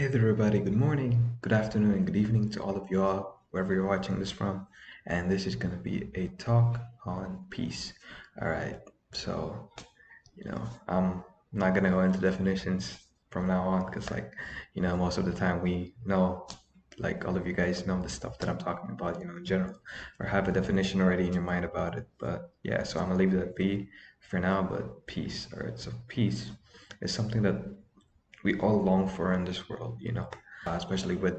Hey there, everybody. Good morning, good afternoon, and good evening to all of you all, wherever you're watching this from. And this is going to be a talk on peace. All right. So, I'm not going to go into definitions from now on because, most of the time we know, like, all of you guys know the stuff that I'm talking about, in general, or have a definition already in your mind about it. But yeah, so I'm going to leave that be for now. But peace, all right. So, peace is something that we all long for in this world, especially with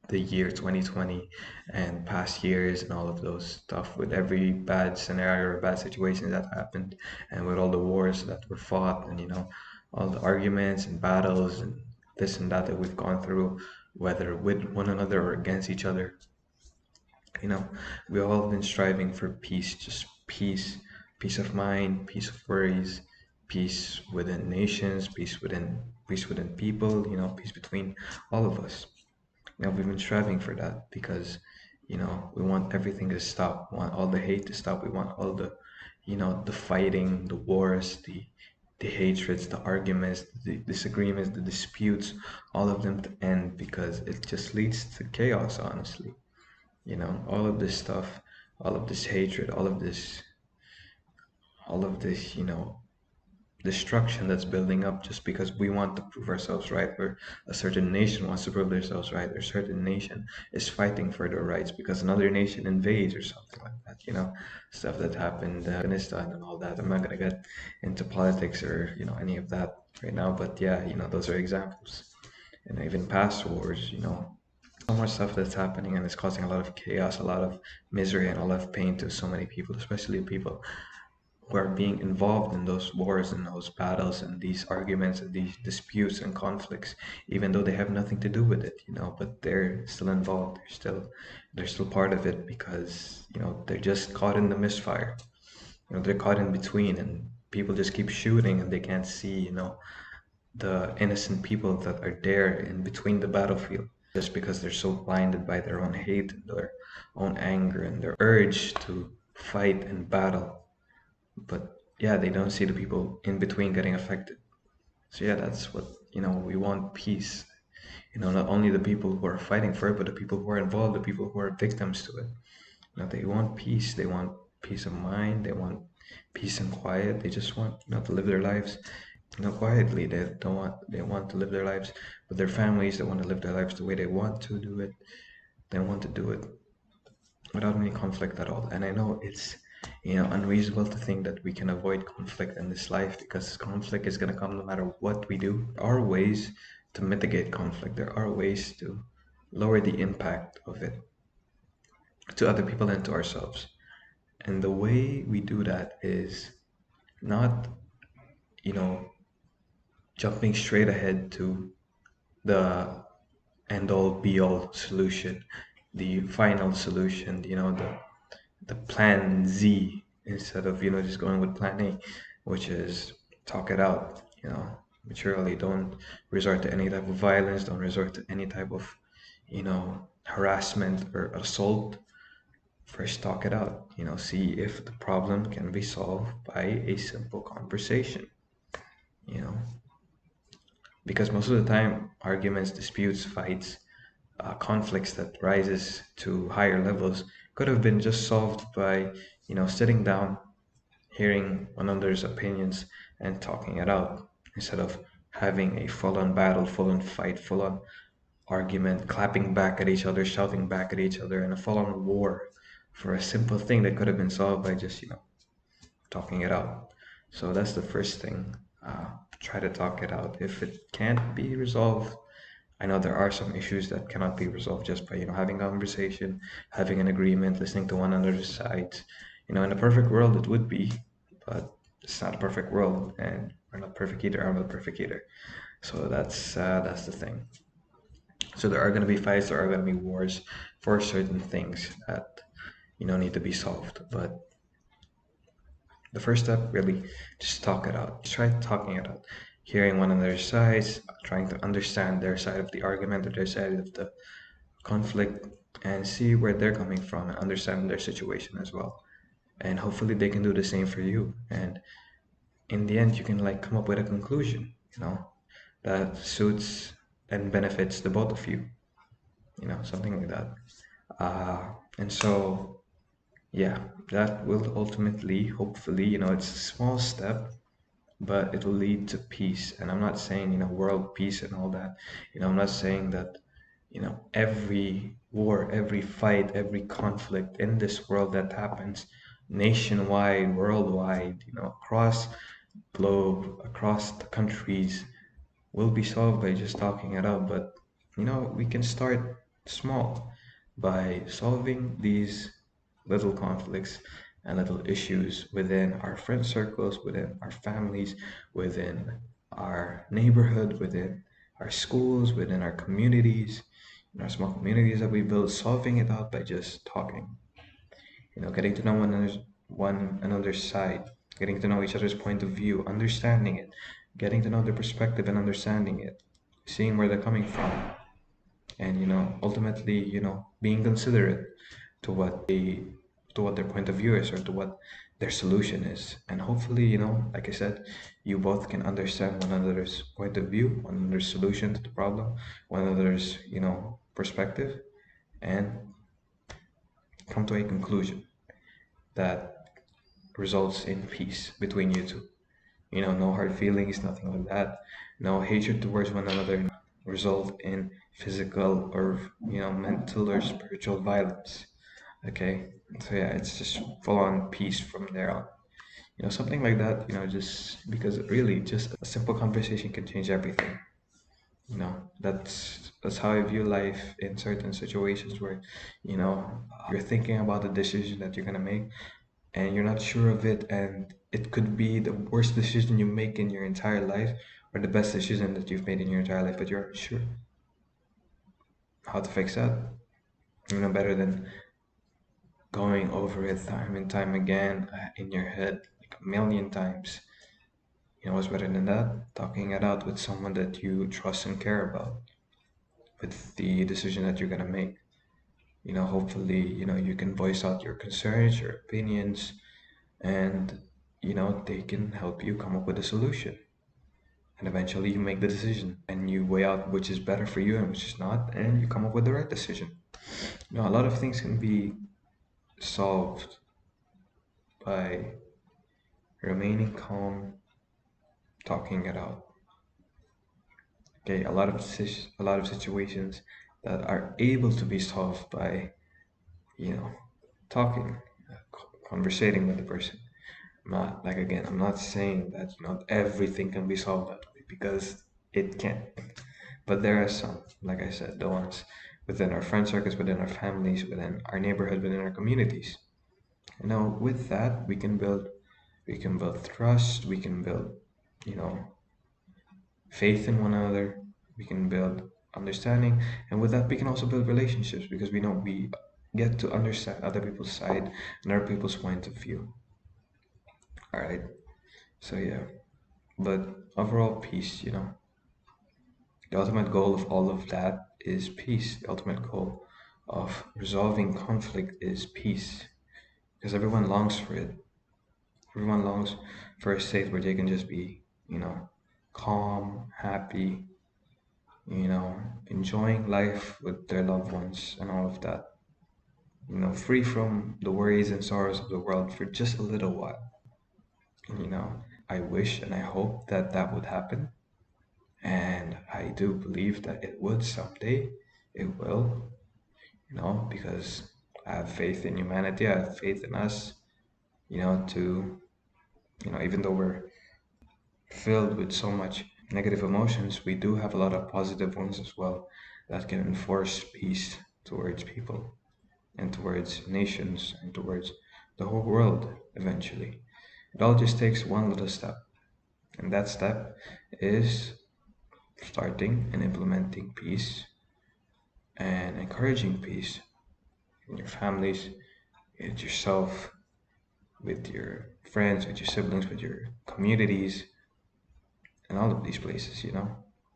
the year 2020 and past years and all of those stuff with every bad scenario or bad situation that happened and with all the wars that were fought and all the arguments and battles and this and that we've gone through, whether with one another or against each other. you know we all been striving for peace, just peace of mind, peace of worries, peace within nations, peace within people, peace between all of us. We've been striving for that because we want everything to stop. We want all the hate to stop. We want all the fighting, the wars, the hatreds, the arguments, the disagreements, the disputes, all of them to end because it just leads to chaos, honestly. All of this stuff, all of this hatred, all of this destruction that's building up just because we want to prove ourselves right, or a certain nation wants to prove themselves right, or a certain nation is fighting for their rights because another nation invades or something like that. Stuff that happened in Afghanistan and all that. I'm not gonna get into politics or any of that right now, but yeah, those are examples. And even past wars, so much stuff that's happening, and it's causing a lot of chaos, a lot of misery, and a lot of pain to so many people, especially people who are being involved in those wars and those battles and these arguments and these disputes and conflicts, even though they have nothing to do with it, but they're still involved. They're still part of it because they're just caught in the misfire. They're caught in between, and people just keep shooting, and they can't see the innocent people that are there in between the battlefield, just because they're so blinded by their own hate and their own anger and their urge to fight and battle. But yeah, they don't see the people in between getting affected. So yeah, that's what we want: peace. Not only the people who are fighting for it, but the people who are involved, the people who are victims to it. They want peace. They want peace of mind. They want peace and quiet. They just want to live their lives quietly. They want to live their lives with their families. They want to live their lives the way they want to do it. They want to do it without any conflict at all. And I know it's unreasonable to think that we can avoid conflict in this life, because conflict is going to come no matter what we do. There are ways to mitigate conflict. There are ways to lower the impact of it to other people and to ourselves. And the way we do that is not, you know, jumping straight ahead to the end all be all solution, the final solution, the plan Z, instead of just going with plan A, which is talk it out, maturely. Don't resort to any type of violence. Don't resort to any type of harassment or assault. First, talk it out. See if the problem can be solved by a simple conversation. You know, because most of the time, arguments, disputes, fights, conflicts that rises to higher levels could have been just solved by sitting down, hearing one another's opinions, and talking it out, instead of having a full-on battle, full-on fight, full-on argument, clapping back at each other, shouting back at each other, and a full-on war for a simple thing that could have been solved by just talking it out. So that's the first thing. Try to talk it out. If it can't be resolved, I know there are some issues that cannot be resolved just by having a conversation, having an agreement, listening to one another's sides. In a perfect world, it would be, but it's not a perfect world, and we're not perfect either. I'm not perfect either. So that's the thing. So there are going to be fights, there are going to be wars for certain things that need to be solved. But the first step, really, just talk it out. Just try talking it out, hearing one another's sides, trying to understand their side of the argument or their side of the conflict, and see where they're coming from and understand their situation as well. And hopefully they can do the same for you. And in the end, you can come up with a conclusion, that suits and benefits the both of you, something like that. And so, yeah, that will ultimately, hopefully, it's a small step, but it will lead to peace. And I'm not saying, world peace and all that. I'm not saying that, every war, every fight, every conflict in this world that happens nationwide, worldwide, across globe, across the countries, will be solved by just talking it out. But, we can start small by solving these little conflicts and little issues within our friend circles, within our families, within our neighborhood, within our schools, within our communities, in our small communities that we build, solving it out by just talking. Getting to know one another's side, getting to know each other's point of view, understanding it, getting to know their perspective and understanding it, seeing where they're coming from, and ultimately, being considerate to what their point of view is, or to what their solution is. And hopefully, like I said, you both can understand one another's point of view, one another's solution to the problem, one another's perspective, and come to a conclusion that results in peace between you two. No hard feelings, nothing like that. No hatred towards one another result in physical or mental or spiritual violence. Okay, so yeah, it's just full on peace from there on. Something like that. Just because really, just a simple conversation can change everything. That's how I view life in certain situations where you're thinking about the decision that you're gonna make, and you're not sure of it, and it could be the worst decision you make in your entire life, or the best decision that you've made in your entire life, but you're unsure how to fix that. Better than going over it time and time again in your head like a million times. What's better than that? Talking it out with someone that you trust and care about, with the decision that you're gonna make. Hopefully, you can voice out your concerns, your opinions, and they can help you come up with a solution. And eventually you make the decision and you weigh out which is better for you and which is not, and you come up with the right decision. A lot of things can be solved by remaining calm, talking it out. Okay, a lot of situations that are able to be solved by you know talking, conversating with the person. I'm not saying that everything can be solved that way, because it can't. But there are some, like I said, the ones within our friend circles, within our families, within our neighborhood, within our communities. With that, we can build trust, we can build, you know, faith in one another, we can build understanding, and with that, we can also build relationships, because we know we get to understand other people's side and other people's point of view. All right. So yeah, but overall peace, the ultimate goal of all of that is peace. The ultimate goal of resolving conflict is peace, because everyone longs for it. Everyone longs for a state where they can just be, calm, happy, enjoying life with their loved ones and all of that. Free from the worries and sorrows of the world for just a little while. You know, I wish and I hope that that would happen. And I do believe that it would someday. It will, because I have faith in humanity. I have faith in us, to, even though we're filled with so much negative emotions, we do have a lot of positive ones as well that can enforce peace towards people and towards nations and towards the whole world eventually. It all just takes one little step, and that step is starting and implementing peace and encouraging peace in your families, with yourself, with your friends, with your siblings, with your communities, and all of these places,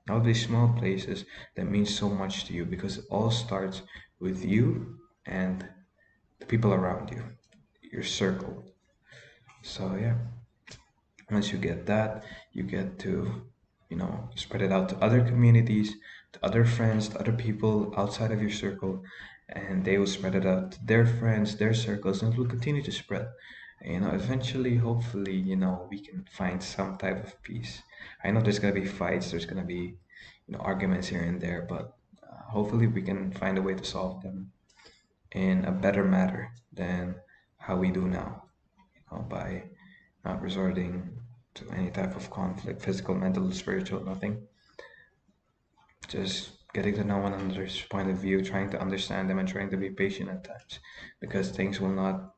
all of these small places that mean so much to you, because it all starts with you and the people around you, your circle. So, yeah, once you get that, you get to, spread it out to other communities, to other friends, to other people outside of your circle, and they will spread it out to their friends, their circles, and it will continue to spread. Eventually, hopefully, we can find some type of peace. I know there's gonna be fights, there's gonna be, arguments here and there, but hopefully we can find a way to solve them in a better manner than how we do now, by not resorting to any type of conflict, physical, mental, spiritual, nothing. Just getting to know one another's point of view, trying to understand them, and trying to be patient at times, because things will not,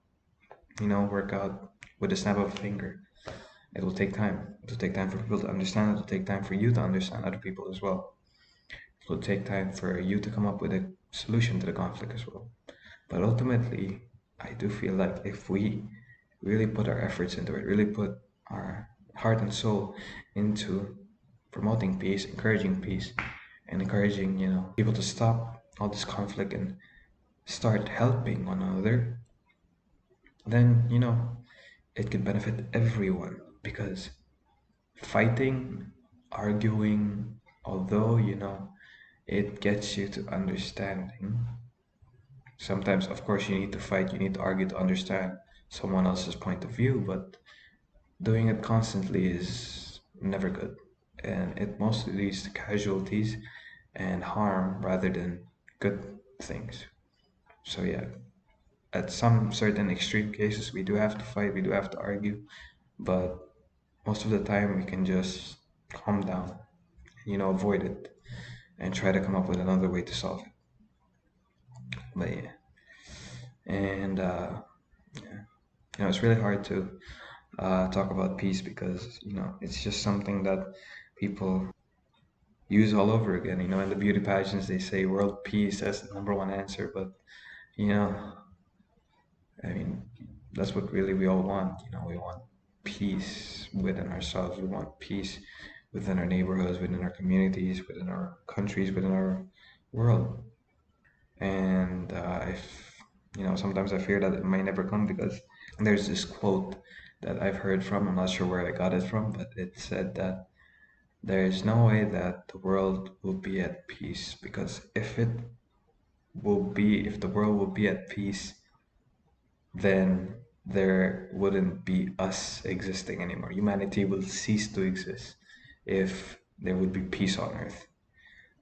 work out with a snap of a finger. It will take time. It will take time for people to understand. It will take time for you to understand other people as well. It will take time for you to come up with a solution to the conflict as well. But ultimately, I do feel like if we really put our efforts into it, really put our heart and soul into promoting peace, encouraging peace, and encouraging, people to stop all this conflict and start helping one another, then, it can benefit everyone because fighting, arguing, although, it gets you to understanding. Sometimes, of course, you need to fight, you need to argue to understand someone else's point of view, but doing it constantly is never good. And it mostly leads to casualties and harm rather than good things. So, yeah, at some certain extreme cases, we do have to fight, we do have to argue, but most of the time, we can just calm down, avoid it and try to come up with another way to solve it. But yeah, and yeah, it's really hard to talk about peace because it's just something that people use all over again. In the beauty pageants, they say world peace as the number one answer, but you know, I mean, that's what really we all want. We want peace within ourselves. We want peace within our neighborhoods, within our communities, within our countries, within our world. And if sometimes I fear that it might never come because there's this quote that I've heard from. I'm not sure where I got it from, but it said that there is no way that the world will be at peace because if the world will be at peace, then there wouldn't be us existing anymore. Humanity will cease to exist if there would be peace on Earth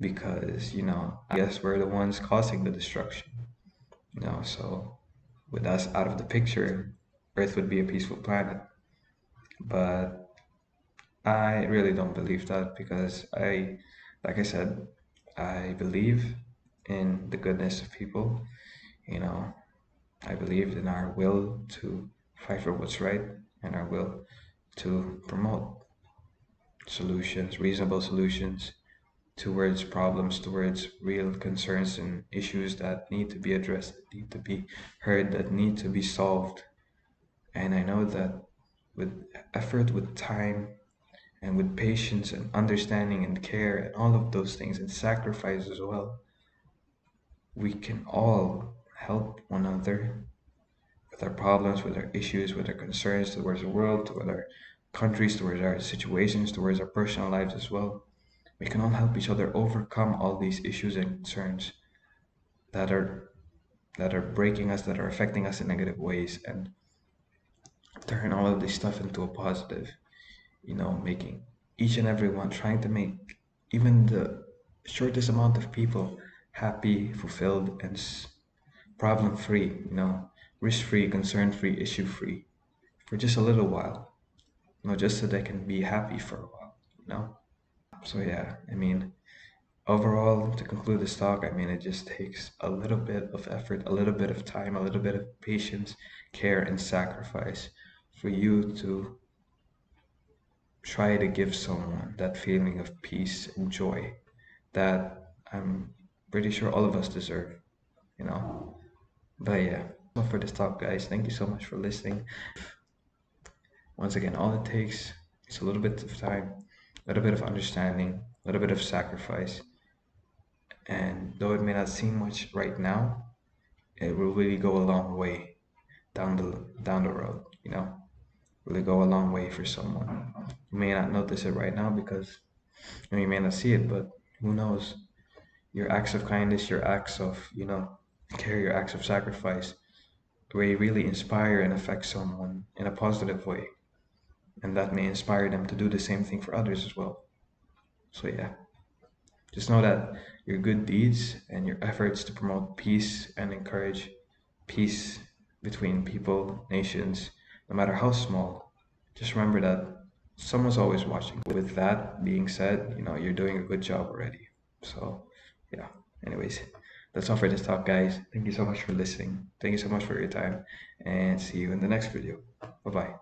because, I guess we're the ones causing the destruction. So with us out of the picture, Earth would be a peaceful planet. But I really don't believe that because like I said, I believe in the goodness of people. You know, I believe in our will to fight for what's right and our will to promote solutions, reasonable solutions towards problems, towards real concerns and issues that need to be addressed, that need to be heard, that need to be solved. And I know that with effort, with time, and with patience and understanding and care and all of those things and sacrifice as well, we can all help one another with our problems, with our issues, with our concerns towards the world, towards our countries, towards our situations, towards our personal lives as well. We can all help each other overcome all these issues and concerns that are breaking us, that are affecting us in negative ways, and turn all of this stuff into a positive. Making each and every one, trying to make even the shortest amount of people happy, fulfilled, and problem free. Risk free, concern free, issue free, for just a little while. Just so they can be happy for a while. So yeah, I mean, overall, to conclude this talk, I mean, it just takes a little bit of effort, a little bit of time, a little bit of patience, care, and sacrifice for you to try to give someone that feeling of peace and joy that I'm pretty sure all of us deserve, you know. But yeah, for this talk, guys. Thank you so much for listening. Once again, all it takes is a little bit of time, a little bit of understanding, a little bit of sacrifice. And though it may not seem much right now, it will really go a long way down the road, really go a long way for someone. You may not notice it right now because you may not see it, but who knows? your acts of kindness, your acts of, care, your acts of sacrifice, may really inspire and affect someone in a positive way. And that may inspire them to do the same thing for others as well. So, yeah, just know that your good deeds and your efforts to promote peace and encourage peace between people, nations, no matter how small, just remember that someone's always watching. With that being said, you're doing a good job already. So, yeah. Anyways, that's all for this talk, guys. Thank you so much for listening. Thank you so much for your time, and see you in the next video. Bye bye.